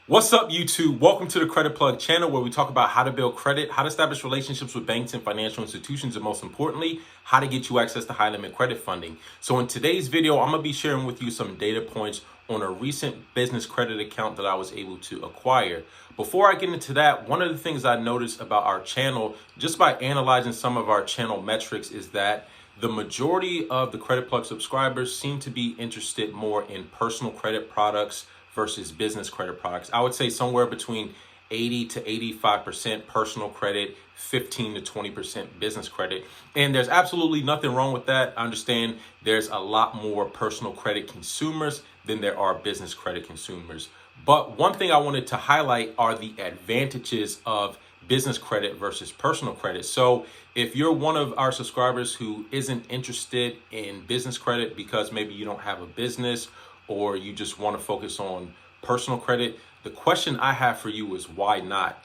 What's up, YouTube? Welcome to the Credit Plug channel, where we talk about how to build credit, how to establish relationships with banks and financial institutions, and most importantly, how to get you access to high limit credit funding. So in today's video, I'm going to be sharing with you some data points on a recent business credit account that I was able to acquire. Before I get into that, one of the things I noticed about our channel, just by analyzing some of our channel metrics, is that the majority of the Credit Plug subscribers seem to be interested more in personal credit products versus business credit products. I would say somewhere between 80 to 85% personal credit, 15 to 20% business credit. And there's absolutely nothing wrong with that. I understand there's a lot more personal credit consumers than there are business credit consumers. But one thing I wanted to highlight are the advantages of business credit versus personal credit. So if you're one of our subscribers who isn't interested in business credit because maybe you don't have a business, or you just want to focus on personal credit, the question I have for you is why not?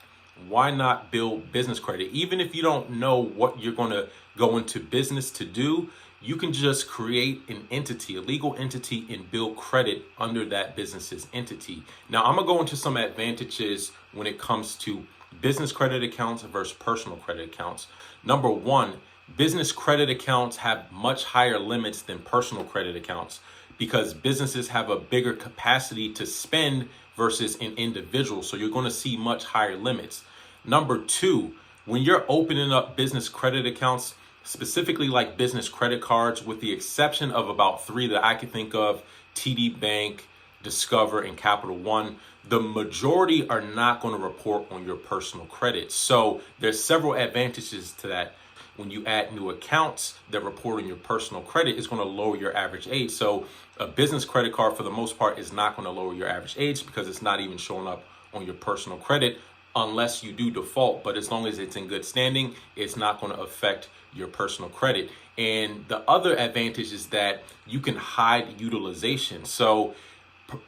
Why not build business credit? Even if you don't know what you're going to go into business to do, you can just create an entity, a legal entity, and build credit under that business's entity. Now, I'm going to go into some advantages when it comes to business credit accounts versus personal credit accounts. Number one, business credit accounts have much higher limits than personal credit accounts, because businesses have a bigger capacity to spend versus an individual. So you're going to see much higher limits. Number two, when you're opening up business credit accounts, specifically like business credit cards, with the exception of about three that I can think of, TD Bank, Discover, and Capital One, the majority are not going to report on your personal credit. So there's several advantages to that. When you add new accounts that report on your personal credit, it's going to lower your average age. So a business credit card, for the most part, is not going to lower your average age because it's not even showing up on your personal credit unless you do default. But as long as it's in good standing, it's not going to affect your personal credit. And the other advantage is that you can hide utilization. So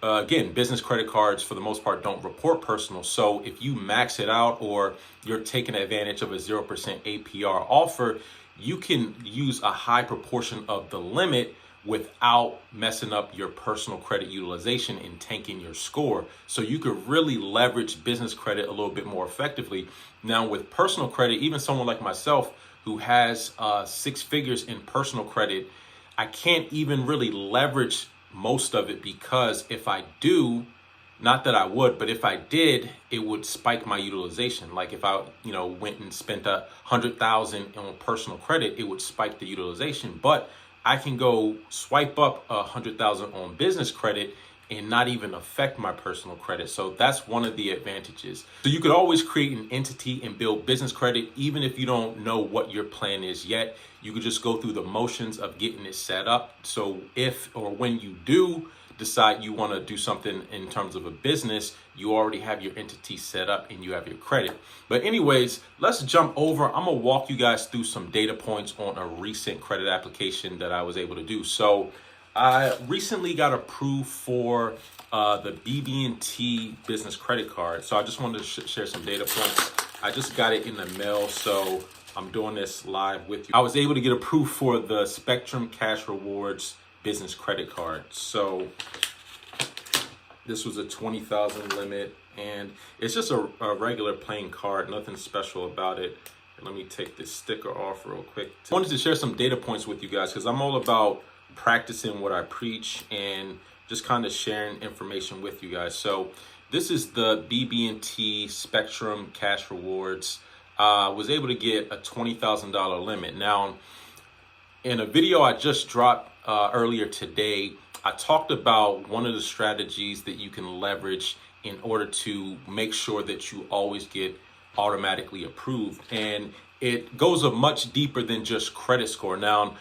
again, business credit cards for the most part don't report personal. So if you max it out or you're taking advantage of a 0% APR offer, you can use a high proportion of the limit without messing up your personal credit utilization and tanking your score. So you could really leverage business credit a little bit more effectively. Now with personal credit, even someone like myself who has 6 figures in personal credit, I can't even really leverage most of it, because if I do, not that I would, but if I did, it would spike my utilization. Like if I, went and spent $100,000 on personal credit, it would spike the utilization. But I can go swipe up $100,000 on business credit and not even affect my personal credit. So that's one of the advantages. So you could always create an entity and build business credit, even if you don't know what your plan is yet. You could just go through the motions of getting it set up. So if or when you do decide you want to do something in terms of a business, you already have your entity set up and you have your credit. But anyways, let's jump over. I'm going to walk you guys through some data points on a recent credit application that I was able to do. So I recently got approved for the Bb&T business credit card. So I just wanted to share some data points. I just got it in the mail, so I'm doing this live with you. I was able to get approved for the Spectrum Cash Rewards business credit card. So this was a 20,000 limit, and it's just a regular plain card, nothing special about it. Let me take this sticker off real quick. I wanted to share some data points with you guys because I'm all about practicing what I preach and just kind of sharing information with you guys. So this is the Bb&T Spectrum Cash Rewards. Was able to get a $20,000 limit. Now, in a video I just dropped earlier today, I talked about one of the strategies that you can leverage in order to make sure that you always get automatically approved. And it goes a much deeper than just credit score. Now,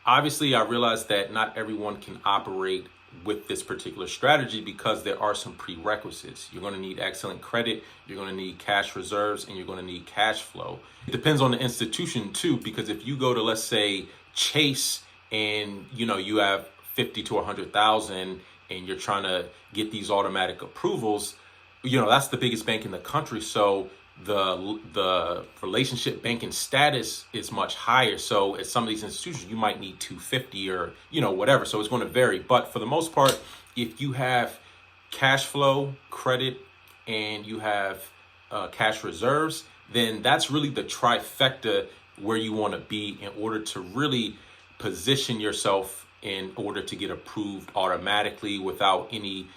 obviously, I realize that not everyone can operate with this particular strategy because there are some prerequisites. You're going to need excellent credit, you're going to need cash reserves, and you're going to need cash flow. It depends on the institution too, because if you go to, let's say, Chase, and you have 50 to 100,000 and you're trying to get these automatic approvals, that's the biggest bank in the country. So the relationship banking status is much higher. So at some of these institutions, you might need 250 or, whatever. So it's going to vary. But for the most part, if you have cash flow, credit, and you have cash reserves, then that's really the trifecta where you want to be in order to really position yourself in order to get approved automatically without any,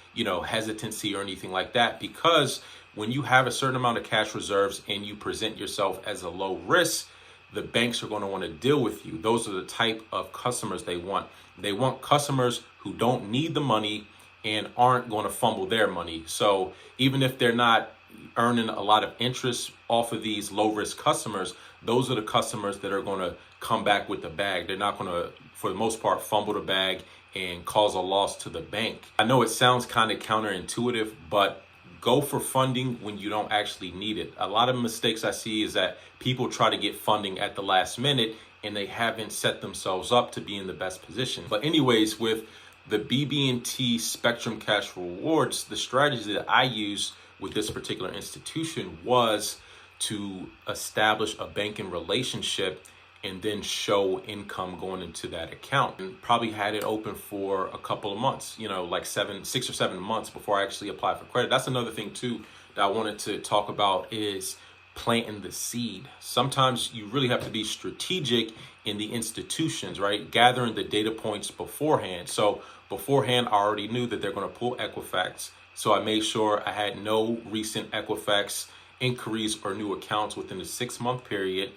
hesitancy or anything like that. Because when you have a certain amount of cash reserves and you present yourself as a low risk, the banks are going to want to deal with you. Those are the type of customers they want. They want customers who don't need the money and aren't going to fumble their money. So even if they're not earning a lot of interest off of these low risk customers, those are the customers that are going to come back with the bag. They're not going to, for the most part, fumble the bag and cause a loss to the bank. I know it sounds kind of counterintuitive, but go for funding when you don't actually need it. A lot of mistakes I see is that people try to get funding at the last minute and they haven't set themselves up to be in the best position. But anyways, with the Bb&T Spectrum Cash Rewards, the strategy that I used with this particular institution was to establish a banking relationship and then show income going into that account, and probably had it open for a couple of months, like 6 or 7 months before I actually applied for credit. That's another thing too that I wanted to talk about, is planting the seed. Sometimes you really have to be strategic in the institutions, right? Gathering the data points beforehand. So beforehand, I already knew that they're going to pull Equifax. So I made sure I had no recent Equifax inquiries or new accounts within the 6-month period.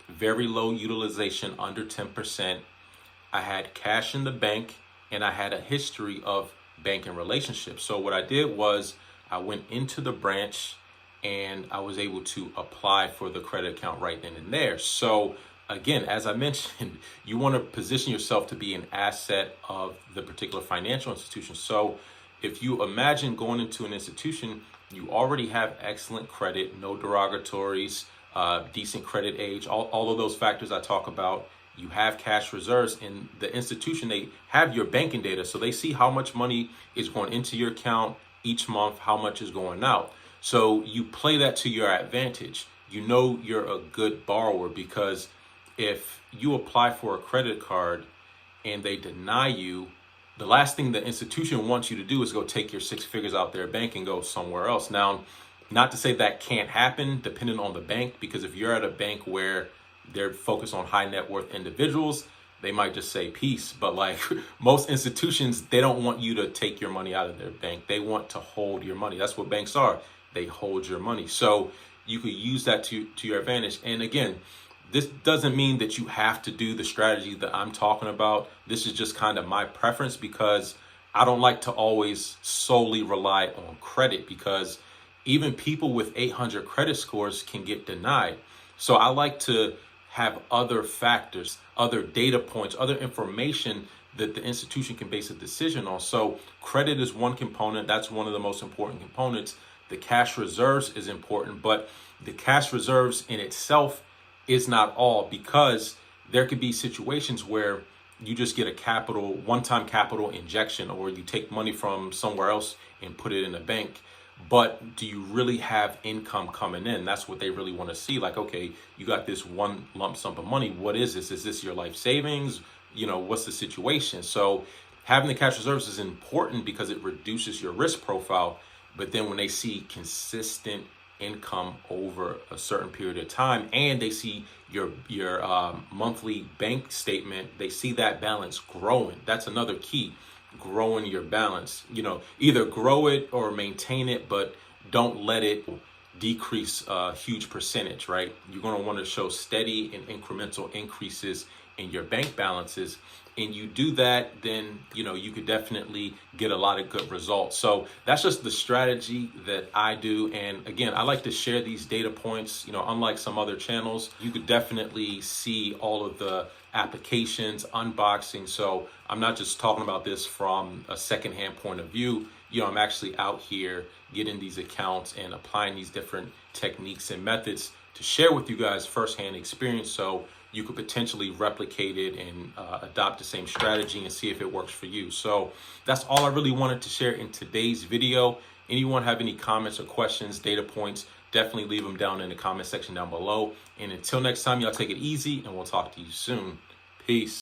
Very low utilization, under 10%. I had cash in the bank, and I had a history of banking relationships. So what I did was I went into the branch and I was able to apply for the credit account right then and there. So again, as I mentioned, you want to position yourself to be an asset of the particular financial institution. So if you imagine going into an institution, you already have excellent credit, no derogatories, decent credit age, all of those factors I talk about. You have cash reserves in the institution. They have your banking data, so they see how much money is going into your account each month, how much is going out. So you play that to your advantage. You know you're a good borrower, because if you apply for a credit card and they deny you, the last thing the institution wants you to do is go take your 6 figures out their bank and go somewhere else. Now, not to say that can't happen depending on the bank, because if you're at a bank where they're focused on high net worth individuals, they might just say peace. But like most institutions, they don't want you to take your money out of their bank. They want to hold your money. That's what banks are. They hold your money. So you could use that to your advantage. And again, this doesn't mean that you have to do the strategy that I'm talking about. This is just kind of my preference, because I don't like to always solely rely on credit, because even people with 800 credit scores can get denied. So I like to have other factors, other data points, other information that the institution can base a decision on. So credit is one component. That's one of the most important components. The cash reserves is important, but the cash reserves in itself is not all, because there could be situations where you just get a one-time capital injection, or you take money from somewhere else and put it in a bank. But do you really have income coming in? That's what they really want to see. Like, okay, you got this one lump sum of money. What is this? Is this your life savings? What's the situation? So having the cash reserves is important because it reduces your risk profile. But then when they see consistent income over a certain period of time, and they see your monthly bank statement, they see that balance growing. That's another key. Growing your balance, either grow it or maintain it, but don't let it decrease a huge percentage, right? You're going to want to show steady and incremental increases in your bank balances. And you do that, then, you could definitely get a lot of good results. So that's just the strategy that I do. And again, I like to share these data points, unlike some other channels. You could definitely see all of the applications, unboxing. So I'm not just talking about this from a secondhand point of view. I'm actually out here getting these accounts and applying these different techniques and methods to share with you guys firsthand experience, so you could potentially replicate it and adopt the same strategy and see if it works for you. So that's all I really wanted to share in today's video. Anyone have any comments or questions, data points, definitely leave them down in the comment section down below. And until next time, y'all take it easy, and we'll talk to you soon. Peace.